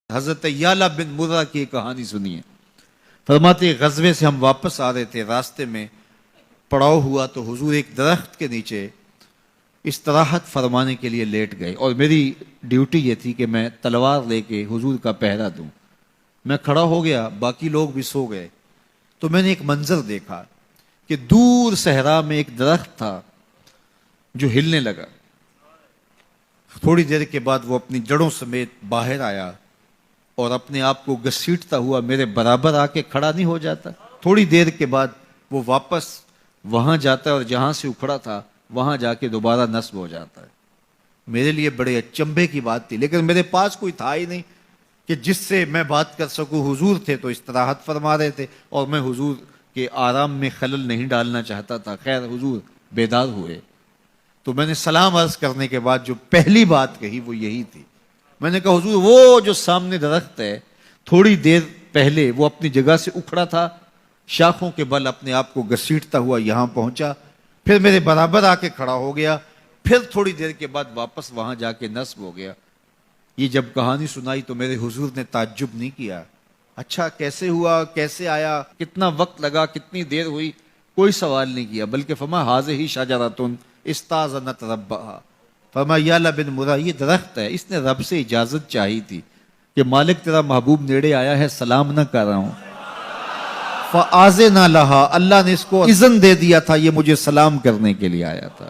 حضرت یعلا بن مرہ کی ایک کہانی سنیے۔ فرماتے غزوے سے ہم واپس آ رہے تھے، راستے میں پڑاؤ ہوا تو حضور ایک درخت کے نیچے استراحت فرمانے کے لیے لیٹ گئے، اور میری ڈیوٹی یہ تھی کہ میں تلوار لے کے حضور کا پہرا دوں۔ میں کھڑا ہو گیا، باقی لوگ بھی سو گئے، تو میں نے ایک منظر دیکھا کہ دور صحرا میں ایک درخت تھا جو ہلنے لگا۔ تھوڑی دیر کے بعد وہ اپنی جڑوں سمیت باہر آیا اور اپنے آپ کو گھسیٹتا ہوا میرے برابر آ کے کھڑا نہیں ہو جاتا۔ تھوڑی دیر کے بعد وہ واپس وہاں جاتا ہے اور جہاں سے اکھڑا تھا وہاں جا کے دوبارہ نصب ہو جاتا ہے۔ میرے لیے بڑے اچنبھے کی بات تھی، لیکن میرے پاس کوئی تھا ہی نہیں کہ جس سے میں بات کر سکوں۔ حضور تھے تو استراحت فرما رہے تھے اور میں حضور کے آرام میں خلل نہیں ڈالنا چاہتا تھا۔ خیر حضور بیدار ہوئے تو میں نے سلام عرض کرنے کے بعد جو پہلی بات کہی وہ یہی تھی۔ میں نے کہا حضور وہ جو سامنے درخت ہے تھوڑی دیر پہلے وہ اپنی جگہ سے اکھڑا تھا، شاخوں کے بل اپنے آپ کو گھسیٹتا ہوا یہاں پہنچا، پھر میرے برابر آ کے کھڑا ہو گیا، پھر تھوڑی دیر کے بعد واپس وہاں جا کے نصب ہو گیا۔ یہ جب کہانی سنائی تو میرے حضور نے تعجب نہیں کیا، اچھا کیسے ہوا، کیسے آیا، کتنا وقت لگا، کتنی دیر ہوئی، کوئی سوال نہیں کیا، بلکہ فرمایا ہاذہ شجرۃ استاذنت ربھا، فرمایا یعلا بن مرہ یہ درخت ہے، اس نے رب سے اجازت چاہی تھی کہ مالک تیرا محبوب نیڑے آیا ہے، سلام نہ کر رہا ہوں، فآذن لہا، اللہ نے اس کو اذن دے دیا تھا، یہ مجھے سلام کرنے کے لیے آیا تھا۔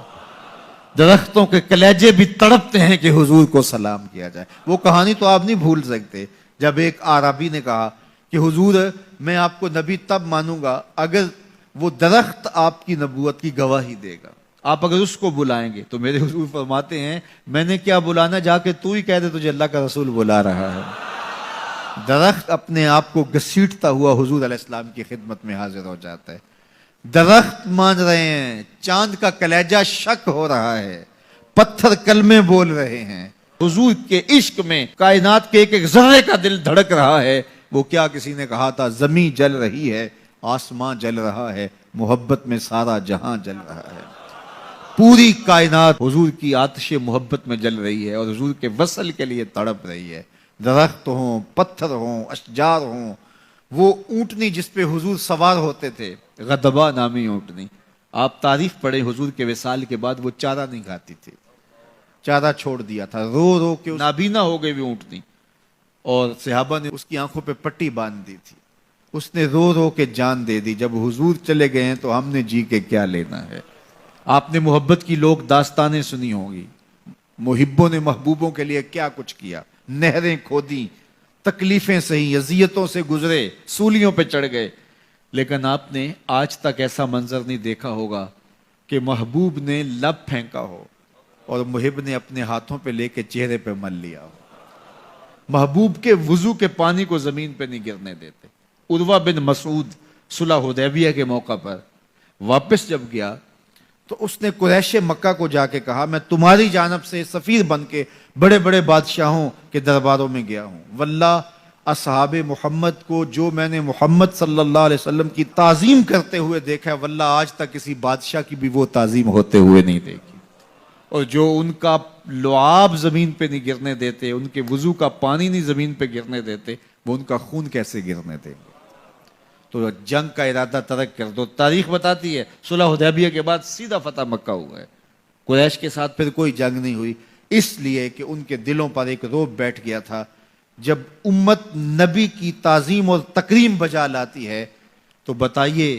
درختوں کے کلیجے بھی تڑپتے ہیں کہ حضور کو سلام کیا جائے۔ وہ کہانی تو آپ نہیں بھول سکتے جب ایک اعرابی نے کہا کہ حضور میں آپ کو نبی تب مانوں گا اگر وہ درخت آپ کی نبوت کی گواہی دے گا، آپ اگر اس کو بلائیں گے۔ تو میرے حضور فرماتے ہیں میں نے کیا بلانا، جا کے تو ہی کہہ دے تجھے اللہ کا رسول بلا رہا ہے۔ درخت اپنے آپ کو گھسیٹتا ہوا حضور علیہ السلام کی خدمت میں حاضر ہو جاتا ہے۔ درخت مان رہے ہیں، چاند کا کلیجہ شک ہو رہا ہے، پتھر کلمے بول رہے ہیں، حضور کے عشق میں کائنات کے ایک ایک ذرے کا دل دھڑک رہا ہے۔ وہ کیا کسی نے کہا تھا زمین جل رہی ہے، آسمان جل رہا ہے، محبت میں سارا جہاں جل رہا ہے۔ پوری کائنات حضور کی آتش محبت میں جل رہی ہے اور حضور کے وصل کے لیے تڑپ رہی ہے۔ درخت ہوں، پتھر ہوں، اشجار ہوں، وہ اونٹنی جس پہ حضور سوار ہوتے تھے، غدبہ نامی اونٹنی، آپ تاریخ پڑھیں، حضور کے وصال کے بعد وہ چارہ نہیں کھاتی تھی، چارہ چھوڑ دیا تھا، رو رو کے نابینا ہو گئی وہ اونٹنی، اور صحابہ نے اس کی آنکھوں پہ پٹی باندھ دی تھی، اس نے رو رو کے جان دے دی۔ جب حضور چلے گئے ہیں تو ہم نے جی کے کیا لینا ہے۔ آپ نے محبت کی لوگ داستانیں سنی ہوں گی، محبوں نے محبوبوں کے لیے کیا کچھ کیا، نہریں کھودیں، تکلیفیں سہی، اذیتوں سے گزرے، سولیوں پہ چڑھ گئے، لیکن آپ نے آج تک ایسا منظر نہیں دیکھا ہوگا کہ محبوب نے لب پھینکا ہو اور محب نے اپنے ہاتھوں پہ لے کے چہرے پہ مل لیا ہو۔ محبوب کے وضو کے پانی کو زمین پہ نہیں گرنے دیتے۔ عروہ بن مسعود صلح حدیبیہ کے موقع پر واپس جب گیا تو اس نے قریش مکہ کو جا کے کہا میں تمہاری جانب سے سفیر بن کے بڑے بڑے بادشاہوں کے درباروں میں گیا ہوں، واللہ اصحاب محمد کو جو میں نے محمد صلی اللہ علیہ وسلم کی تعظیم کرتے ہوئے دیکھا ہے، واللہ آج تک کسی بادشاہ کی بھی وہ تعظیم ہوتے ہوئے نہیں دیکھی، اور جو ان کا لعاب زمین پہ نہیں گرنے دیتے، ان کے وضو کا پانی نہیں زمین پہ گرنے دیتے، وہ ان کا خون کیسے گرنے دیں گے۔ تو جنگ کا ارادہ ترک کر دو۔ تاریخ بتاتی ہے صلح حدیبیہ کے بعد سیدھا فتح مکہ ہوا ہے، قریش کے ساتھ پھر کوئی جنگ نہیں ہوئی، اس لیے کہ ان کے دلوں پر ایک رعب بیٹھ گیا تھا۔ جب امت نبی کی تعظیم اور تکریم بجا لاتی ہے تو بتائیے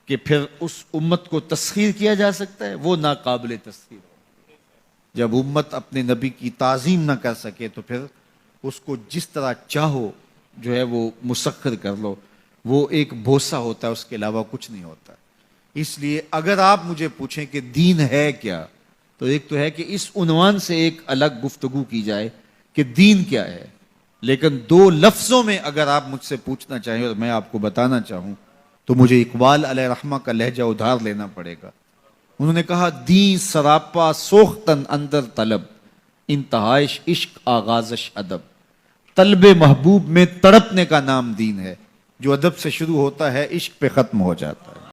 کہ پھر اس امت کو تسخیر کیا جا سکتا ہے؟ وہ ناقابل تسخیر۔ جب امت اپنے نبی کی تعظیم نہ کر سکے تو پھر اس کو جس طرح چاہو جو ہے وہ مسخر کر لو، وہ ایک بوسہ ہوتا ہے، اس کے علاوہ کچھ نہیں ہوتا۔ اس لیے اگر آپ مجھے پوچھیں کہ دین ہے کیا، تو ایک تو ہے کہ اس عنوان سے ایک الگ گفتگو کی جائے کہ دین کیا ہے، لیکن دو لفظوں میں اگر آپ مجھ سے پوچھنا چاہیں اور میں آپ کو بتانا چاہوں تو مجھے اقبال علیہ رحمہ کا لہجہ ادھار لینا پڑے گا۔ انہوں نے کہا دین سراپا سوختن اندر طلب، انتہائش عشق آغازش ادب، طلب محبوب میں تڑپنے کا نام دین ہے، جو ادب سے شروع ہوتا ہے عشق پہ ختم ہو جاتا ہے۔